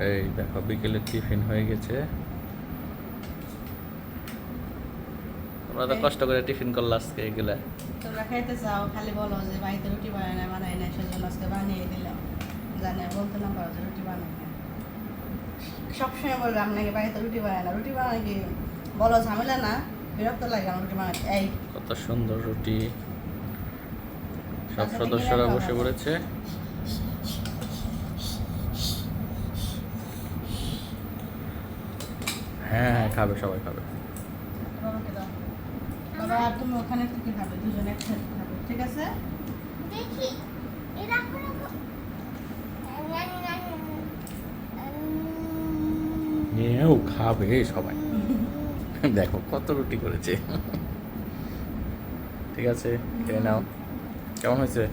এই দেখো বিকেলের টিফিন হয়ে গেছে। তোমরা তো কষ্ট করে টিফিন করলে আজকে এগুলা। তোমরা খাইতে চাও, খালি বলো যে বাড়িতে রুটি বানাই না, সেজন্য আজকে বানিয়ে দিলাম। জানে বলতে না পারো যে রুটি বানাই না। সবসময় বলবে আপনাকে বাড়িতে রুটি বানায় না, রুটি বানায় কি বলো ঝামেলা না, বিরক্ত লাগে আমার রুটি বানাতে। এই কত সুন্দর রুটি, সব আচ্ছা, সদস্যরা দেখি বসে খাবো। পড়েছে। হ্যাঁ হ্যাঁ, খাবে, সবাই খাবে। বাবাকে দাও। বাবা আর তুমি ওখানে থেকে খাবে, দুজনে একসাথে খাবে, ঠিক আছে? দেখি এরা করে নিয়েও খাবে সবাই। দেখো কত রুটি করেছে। ঠিক আছে, খেয়ে নাও। কেমন হয়েছে?